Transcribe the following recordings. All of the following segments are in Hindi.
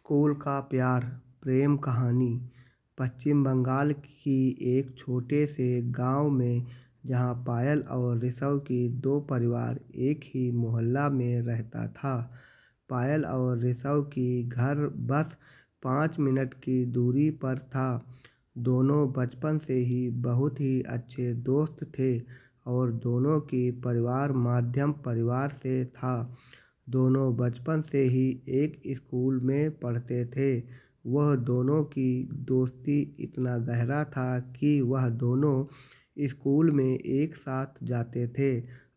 स्कूल का प्यार प्रेम कहानी। पश्चिम बंगाल की एक छोटे से गांव में जहां पायल और ऋषव की दो परिवार एक ही मोहल्ला में रहता था। पायल और ऋषव की घर बस 5 मिनट की दूरी पर था। दोनों बचपन से ही बहुत ही अच्छे दोस्त थे और दोनों की परिवार मध्यम परिवार से था। दोनों बचपन से ही एक स्कूल में पढ़ते थे। वह दोनों की दोस्ती इतना गहरा था कि वह दोनों स्कूल में एक साथ जाते थे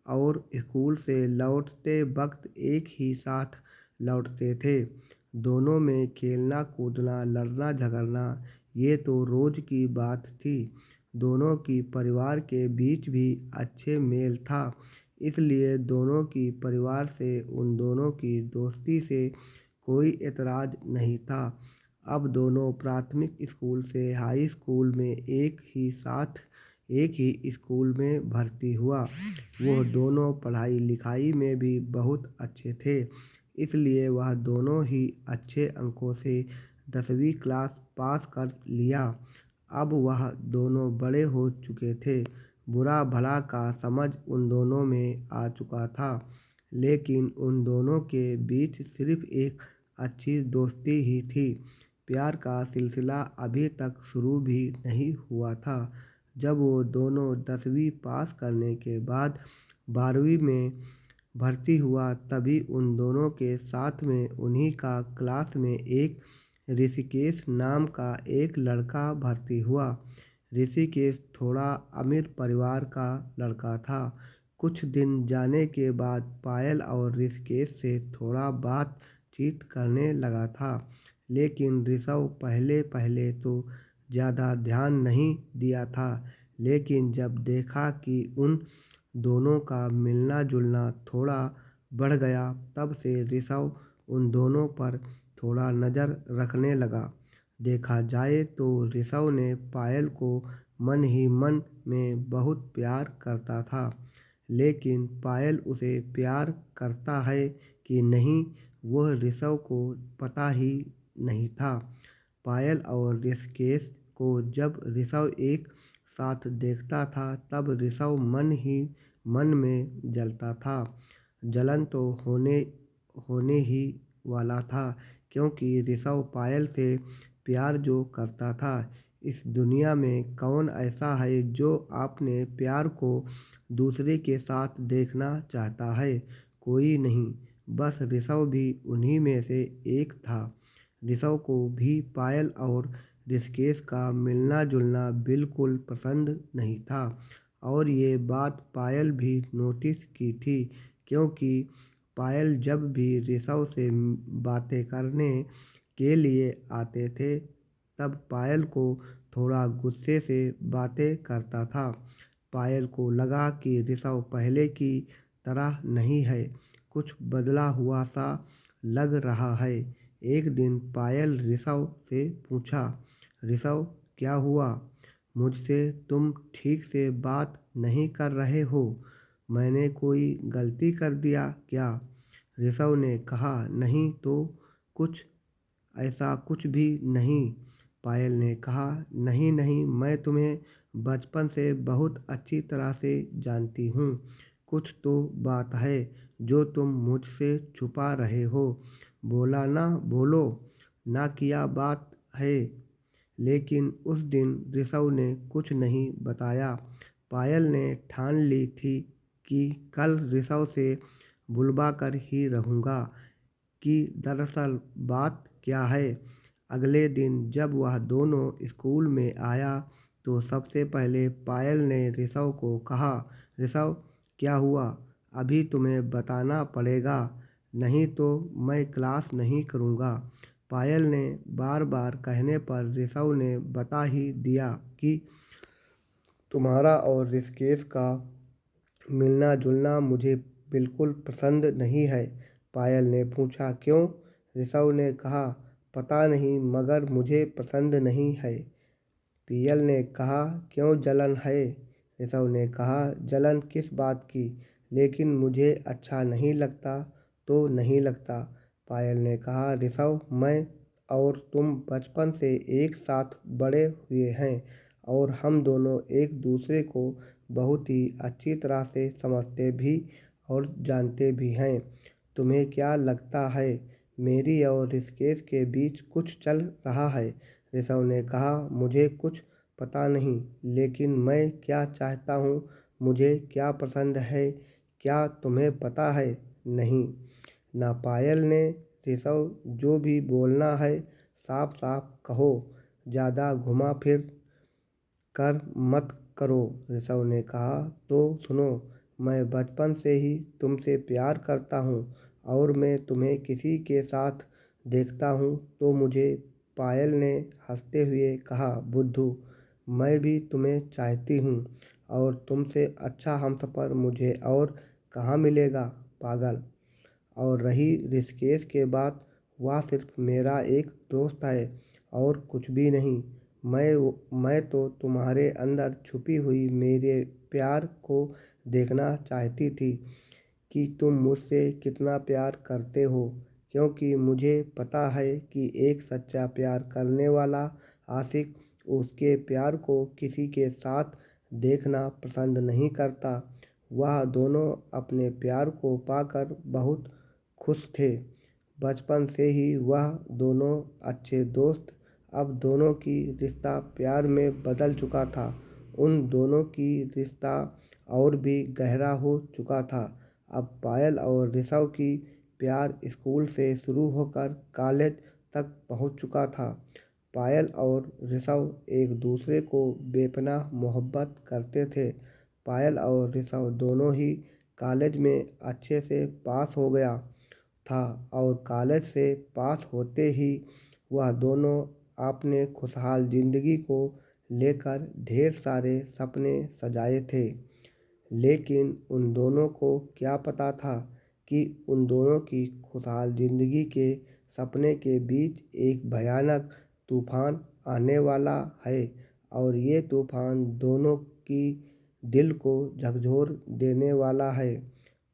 और स्कूल से लौटते वक्त एक ही साथ लौटते थे। दोनों में खेलना कूदना लड़ना झगड़ना ये तो रोज की बात थी। दोनों की परिवार के बीच भी अच्छे मेल था, इसलिए दोनों की परिवार से उन दोनों की दोस्ती से कोई एतराज़ नहीं था। अब दोनों प्राथमिक स्कूल से हाई स्कूल में एक ही स्कूल में भर्ती हुआ। वो दोनों पढ़ाई लिखाई में भी बहुत अच्छे थे, इसलिए वह दोनों ही अच्छे अंकों से 10वीं क्लास पास कर लिया। अब वह दोनों बड़े हो चुके थे। बुरा भला का समझ उन दोनों में आ चुका था, लेकिन उन दोनों के बीच सिर्फ एक अच्छी दोस्ती ही थी। प्यार का सिलसिला अभी तक शुरू भी नहीं हुआ था। जब वो दोनों 10वीं पास करने के बाद 12वीं में भर्ती हुआ, तभी उन दोनों के साथ में उन्हीं का क्लास में एक ऋषिकेश नाम का एक लड़का भर्ती हुआ। ऋषिकेश थोड़ा अमीर परिवार का लड़का था। कुछ दिन जाने के बाद पायल और ऋषिकेश से थोड़ा बातचीत करने लगा था, लेकिन ऋषव पहले पहले तो ज़्यादा ध्यान नहीं दिया था। लेकिन जब देखा कि उन दोनों का मिलना जुलना थोड़ा बढ़ गया, तब से ऋषव उन दोनों पर थोड़ा नज़र रखने लगा। देखा जाए तो ऋषव ने पायल को मन ही मन में बहुत प्यार करता था, लेकिन पायल उसे प्यार करता है कि नहीं वह ऋषव को पता ही नहीं था। पायल और ऋषिकेश को जब ऋषव एक साथ देखता था, तब ऋषव मन ही मन में जलता था। जलन तो होने ही वाला था, क्योंकि ऋषव पायल से प्यार जो करता था। इस दुनिया में कौन ऐसा है जो अपने प्यार को दूसरे के साथ देखना चाहता है? कोई नहीं। बस ऋषव भी उन्हीं में से एक था। ऋषव को भी पायल और ऋषिकेश का मिलना जुलना बिल्कुल पसंद नहीं था, और ये बात पायल भी नोटिस की थी, क्योंकि पायल जब भी ऋषव से बातें करने के लिए आते थे, तब पायल को थोड़ा गुस्से से बातें करता था। पायल को लगा कि ऋषव पहले की तरह नहीं है, कुछ बदला हुआ सा लग रहा है। एक दिन पायल ऋषव से पूछा, ऋषव क्या हुआ? मुझसे तुम ठीक से बात नहीं कर रहे हो? मैंने कोई गलती कर दिया क्या? ऋषव ने कहा, नहीं तो कुछ ऐसा कुछ भी नहीं। पायल ने कहा, नहीं नहीं, मैं तुम्हें बचपन से बहुत अच्छी तरह से जानती हूँ। कुछ तो बात है जो तुम मुझसे छुपा रहे हो। बोला ना, बोलो ना, किया बात है। लेकिन उस दिन ऋषव ने कुछ नहीं बताया। पायल ने ठान ली थी कि कल ऋषव से बुलवा कर ही रहूँगा कि दरअसल बात क्या है। अगले दिन जब वह दोनों स्कूल में आया, तो सबसे पहले पायल ने ऋषव को कहा, ऋषव क्या हुआ? अभी तुम्हें बताना पड़ेगा, नहीं तो मैं क्लास नहीं करूँगा। पायल ने बार बार कहने पर ऋषव ने बता ही दिया कि तुम्हारा और ऋषिकेश का मिलना जुलना मुझे बिल्कुल पसंद नहीं है। पायल ने पूछा, क्यों? ऋषव ने कहा, पता नहीं, मगर मुझे पसंद नहीं है। पायल ने कहा, क्यों, जलन है? ऋषव ने कहा, जलन किस बात की? लेकिन मुझे अच्छा नहीं लगता तो नहीं लगता। पायल ने कहा, ऋषव मैं और तुम बचपन से एक साथ बड़े हुए हैं और हम दोनों एक दूसरे को बहुत ही अच्छी तरह से समझते भी और जानते भी हैं। तुम्हें क्या लगता है मेरी और ऋषिकेश के बीच कुछ चल रहा है? ऋषभ ने कहा, मुझे कुछ पता नहीं, लेकिन मैं क्या चाहता हूँ, मुझे क्या पसंद है, क्या तुम्हें पता है? नहीं ना, पायल ने। ऋषभ, जो भी बोलना है साफ साफ कहो, ज़्यादा घुमा फिर कर मत करो। ऋषभ ने कहा, तो सुनो, मैं बचपन से ही तुमसे प्यार करता हूँ और मैं तुम्हें किसी के साथ देखता हूँ तो मुझे। पायल ने हंसते हुए कहा, बुद्धू, मैं भी तुम्हें चाहती हूँ और तुमसे अच्छा हमसफ़र मुझे और कहाँ मिलेगा, पागल। और रही ऋषिकेश के बात, वह सिर्फ मेरा एक दोस्त है और कुछ भी नहीं। मैं तो तुम्हारे अंदर छुपी हुई मेरे प्यार को देखना चाहती थी कि तुम मुझसे कितना प्यार करते हो, क्योंकि मुझे पता है कि एक सच्चा प्यार करने वाला आशिक उसके प्यार को किसी के साथ देखना पसंद नहीं करता। वह दोनों अपने प्यार को पाकर बहुत खुश थे। बचपन से ही वह दोनों अच्छे दोस्त। अब दोनों की रिश्ता प्यार में बदल चुका था। उन दोनों की रिश्ता और भी गहरा हो चुका था। अब पायल और ऋषभ की प्यार स्कूल से शुरू होकर कॉलेज तक पहुंच चुका था। पायल और ऋषभ एक दूसरे को बेपनाह मोहब्बत करते थे। पायल और ऋषभ दोनों ही कॉलेज में अच्छे से पास हो गया था और कॉलेज से पास होते ही वह दोनों अपने खुशहाल ज़िंदगी को लेकर ढेर सारे सपने सजाए थे। लेकिन उन दोनों को क्या पता था कि उन दोनों की खुशहाल ज़िंदगी के सपने के बीच एक भयानक तूफान आने वाला है और ये तूफान दोनों की दिल को झकझोर देने वाला है।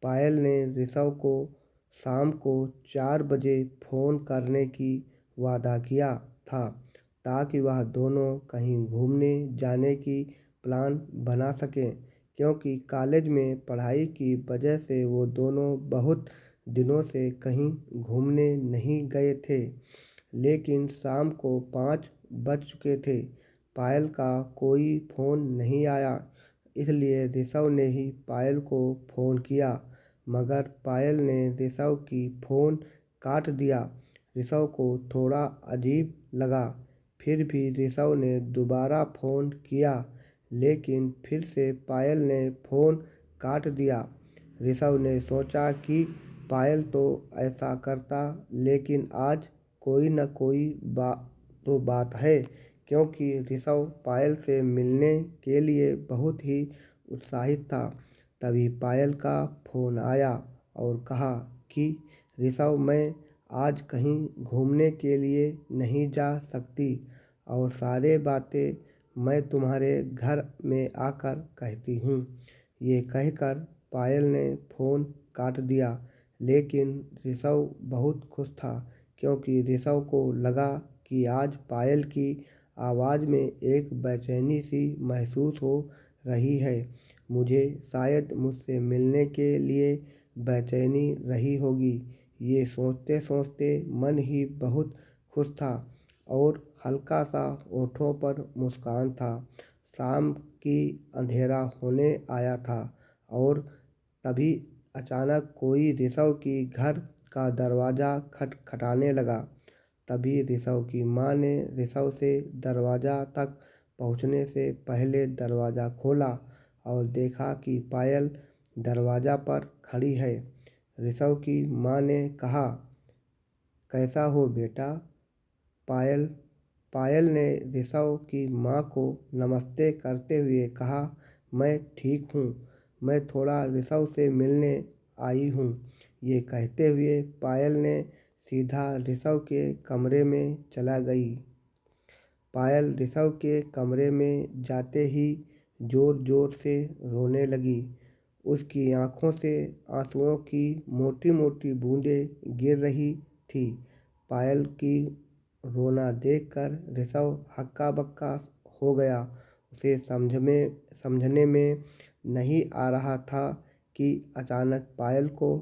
पायल ने ऋषभ को शाम को 4 बजे फ़ोन करने की वादा किया था ताकि वह दोनों कहीं घूमने जाने की प्लान बना सकें, क्योंकि कॉलेज में पढ़ाई की वजह से वो दोनों बहुत दिनों से कहीं घूमने नहीं गए थे। लेकिन शाम को 5 बज चुके थे। पायल का कोई फ़ोन नहीं आया, इसलिए ऋषभ ने ही पायल को फ़ोन किया, मगर पायल ने ऋषभ की फ़ोन काट दिया। ऋषभ को थोड़ा अजीब लगा। फिर भी ऋषभ ने दोबारा फ़ोन किया, लेकिन फिर से पायल ने फ़ोन काट दिया। ऋषभ ने सोचा कि पायल तो ऐसा करता, लेकिन आज कोई न कोई बात है, क्योंकि ऋषभ पायल से मिलने के लिए बहुत ही उत्साहित था। तभी पायल का फ़ोन आया और कहा कि ऋषभ, मैं आज कहीं घूमने के लिए नहीं जा सकती और सारे बातें मैं तुम्हारे घर में आकर कहती हूँ। ये कहकर पायल ने फ़ोन काट दिया, लेकिन ऋषभ बहुत खुश था, क्योंकि ऋषभ को लगा कि आज पायल की आवाज़ में एक बेचैनी सी महसूस हो रही है। मुझे शायद मुझसे मिलने के लिए बेचैनी रही होगी। ये सोचते सोचते मन ही बहुत खुश था और हल्का सा होठों पर मुस्कान था। शाम की अंधेरा होने आया था और तभी अचानक कोई ऋषभ की घर का दरवाज़ा खटखटाने लगा। तभी ऋषभ की माँ ने ऋषभ से दरवाज़ा तक पहुँचने से पहले दरवाज़ा खोला और देखा कि पायल दरवाज़ा पर खड़ी है। ऋषभ की माँ ने कहा, कैसा हो बेटा? पायल पायल ने ऋषभ की माँ को नमस्ते करते हुए कहा, मैं ठीक हूँ, मैं थोड़ा ऋषभ से मिलने आई हूँ। ये कहते हुए पायल ने सीधा ऋषभ के कमरे में चला गई। पायल ऋषभ के कमरे में जाते ही ज़ोर ज़ोर से रोने लगी। उसकी आँखों से आंसुओं की मोटी मोटी बूंदें गिर रही थी। पायल की रोना देखकर ऋषभ हक्का बक्का हो गया। उसे समझने में नहीं आ रहा था कि अचानक पायल को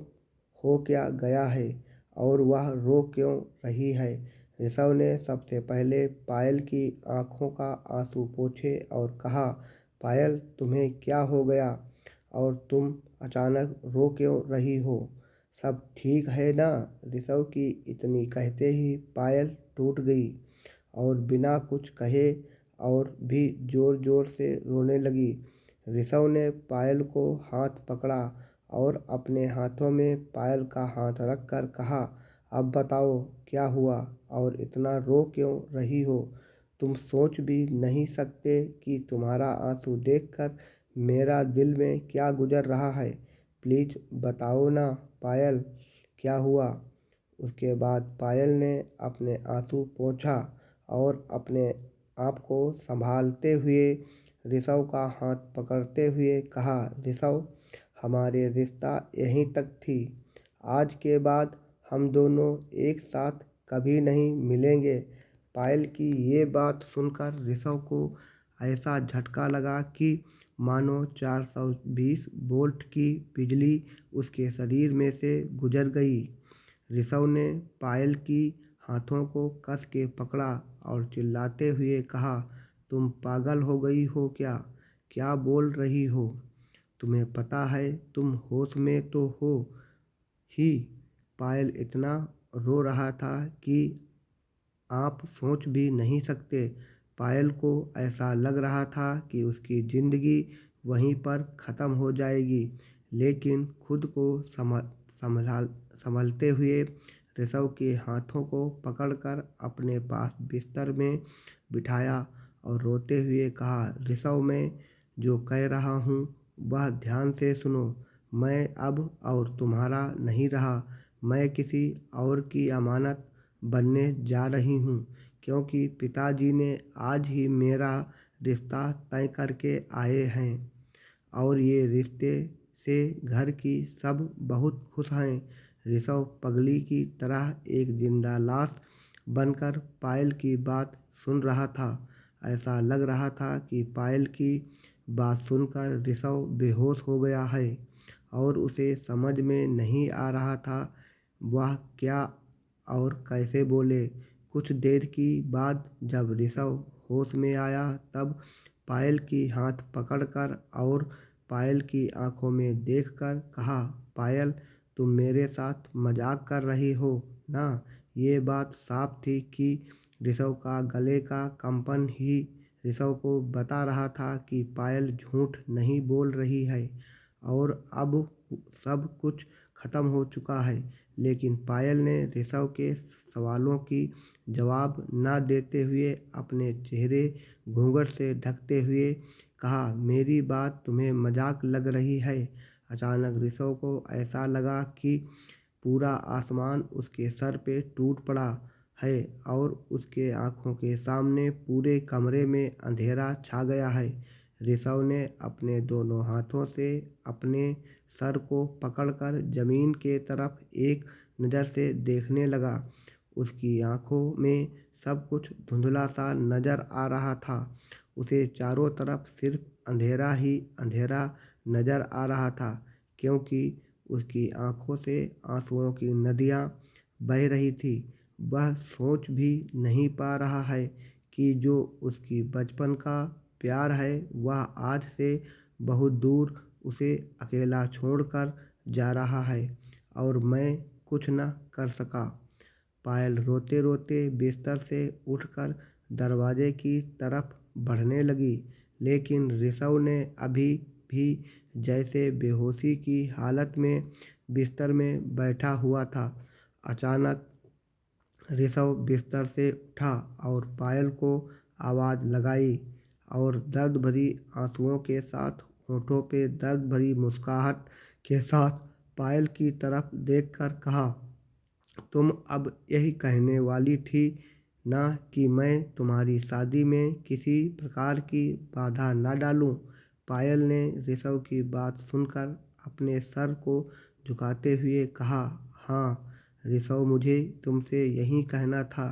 हो क्या गया है और वह रो क्यों रही है। ऋषभ ने सबसे पहले पायल की आंखों का आंसू पोंछे और कहा, पायल तुम्हें क्या हो गया और तुम अचानक रो क्यों रही हो? सब ठीक है ना? ऋषभ की इतनी कहते ही पायल टूट गई और बिना कुछ कहे और भी जोर जोर से रोने लगी। ऋषभ ने पायल को हाथ पकड़ा और अपने हाथों में पायल का हाथ रखकर कहा, अब बताओ क्या हुआ और इतना रो क्यों रही हो? तुम सोच भी नहीं सकते कि तुम्हारा आंसू देखकर मेरा दिल में क्या गुजर रहा है। प्लीज बताओ ना पायल, क्या हुआ? उसके बाद पायल ने अपने आंसू पोंछा और अपने आप को संभालते हुए ऋषभ का हाथ पकड़ते हुए कहा, ऋषभ, हमारे रिश्ता यहीं तक थी। आज के बाद हम दोनों एक साथ कभी नहीं मिलेंगे। पायल की ये बात सुनकर ऋषभ को ऐसा झटका लगा कि मानो 420 वोल्ट की बिजली उसके शरीर में से गुजर गई। ऋषभ ने पायल की हाथों को कस के पकड़ा और चिल्लाते हुए कहा, तुम पागल हो गई हो क्या? क्या बोल रही हो? तुम्हें पता है तुम होश में तो हो ही? पायल इतना रो रहा था कि आप सोच भी नहीं सकते। पायल को ऐसा लग रहा था कि उसकी ज़िंदगी वहीं पर ख़त्म हो जाएगी, लेकिन खुद को संभलते हुए ऋषभ के हाथों को पकड़कर अपने पास बिस्तर में बिठाया और रोते हुए कहा, ऋषभ, मैं जो कह रहा हूँ वह ध्यान से सुनो। मैं अब और तुम्हारा नहीं रहा। मैं किसी और की अमानत बनने जा रही हूँ, क्योंकि पिताजी ने आज ही मेरा रिश्ता तय करके आए हैं और ये रिश्ते से घर की सब बहुत खुश हैं। ऋषभ पगली की तरह एक जिंदा लाश बनकर पायल की बात सुन रहा था। ऐसा लग रहा था कि पायल की बात सुनकर ऋषभ बेहोश हो गया है और उसे समझ में नहीं आ रहा था वह क्या और कैसे बोले। कुछ देर की बाद जब ऋषभ होश में आया तब पायल की हाथ पकड़कर और पायल की आंखों में देखकर कहा, पायल, तुम मेरे साथ मजाक कर रही हो ना? ये बात साफ थी कि ऋषभ का गले का कंपन ही ऋषभ को बता रहा था कि पायल झूठ नहीं बोल रही है और अब सब कुछ खत्म हो चुका है। लेकिन पायल ने ऋषभ के सवालों की जवाब न देते हुए अपने चेहरे घूंघट से ढकते हुए कहा, मेरी बात तुम्हें मजाक लग रही है? अचानक ऋषभ को ऐसा लगा कि पूरा आसमान उसके सर पे टूट पड़ा है और उसके आंखों के सामने पूरे कमरे में अंधेरा छा गया है। ऋषभ ने अपने दोनों हाथों से अपने सर को पकड़कर जमीन के तरफ एक नज़र से देखने लगा। उसकी आंखों में सब कुछ धुंधला सा नजर आ रहा था। उसे चारों तरफ सिर्फ अंधेरा ही अंधेरा नजर आ रहा था, क्योंकि उसकी आंखों से आंसुओं की नदियाँ बह रही थी। वह सोच भी नहीं पा रहा है कि जो उसकी बचपन का प्यार है वह आज से बहुत दूर उसे अकेला छोड़कर जा रहा है और मैं कुछ न कर सका। पायल रोते रोते बिस्तर से उठकर दरवाजे की तरफ बढ़ने लगी, लेकिन ऋषभ ने अभी भी जैसे बेहोशी की हालत में बिस्तर में बैठा हुआ था। अचानक ऋषभ बिस्तर से उठा और पायल को आवाज़ लगाई और दर्द भरी आंसुओं के साथ होठों पे दर्द भरी मुस्कुराहट के साथ पायल की तरफ देखकर कहा, तुम अब यही कहने वाली थी ना कि मैं तुम्हारी शादी में किसी प्रकार की बाधा न डालूं? पायल ने ऋषभ की बात सुनकर अपने सर को झुकाते हुए कहा, हाँ ऋषभ, मुझे तुमसे यही कहना था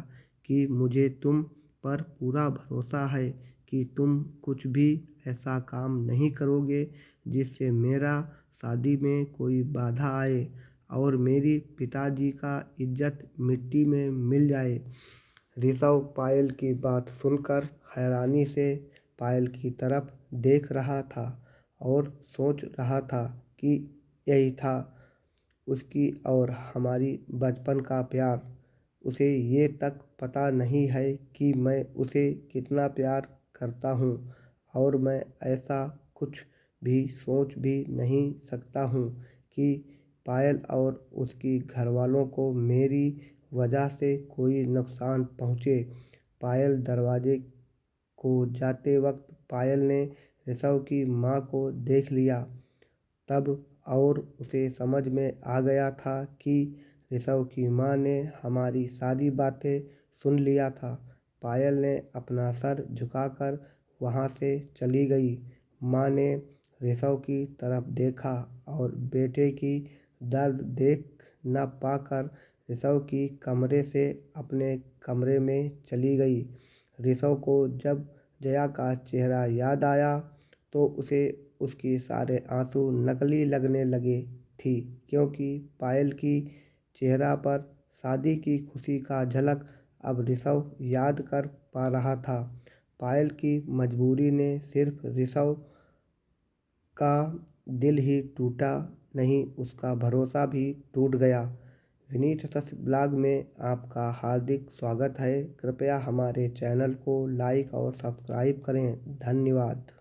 कि मुझे तुम पर पूरा भरोसा है कि तुम कुछ भी ऐसा काम नहीं करोगे जिससे मेरा शादी में कोई बाधा आए और मेरी पिताजी का इज्जत मिट्टी में मिल जाए। ऋषभ पायल की बात सुनकर हैरानी से पायल की तरफ देख रहा था और सोच रहा था कि यही था उसकी और हमारी बचपन का प्यार। उसे ये तक पता नहीं है कि मैं उसे कितना प्यार करता हूँ और मैं ऐसा कुछ भी सोच भी नहीं सकता हूँ कि पायल और उसकी घरवालों को मेरी वजह से कोई नुकसान पहुँचे। पायल दरवाजे को जाते वक्त पायल ने ऋषभ की माँ को देख लिया तब और उसे समझ में आ गया था कि ऋषभ की माँ ने हमारी सारी बातें सुन लिया था। पायल ने अपना सर झुकाकर वहाँ से चली गई। माँ ने ऋषभ की तरफ देखा और बेटे की दर्द देख न पाकर ऋषभ की कमरे से अपने कमरे में चली गई। ऋषभ को जब जया का चेहरा याद आया तो उसे उसके सारे आंसू नकली लगने लगे थी क्योंकि पायल की चेहरा पर शादी की खुशी का झलक अब ऋषभ याद कर पा रहा था। पायल की मजबूरी ने सिर्फ ऋषभ का दिल ही टूटा नहीं उसका भरोसा भी टूट गया। विनीत सच ब्लॉग में आपका हार्दिक स्वागत है। कृपया हमारे चैनल को लाइक और सब्सक्राइब करें। धन्यवाद।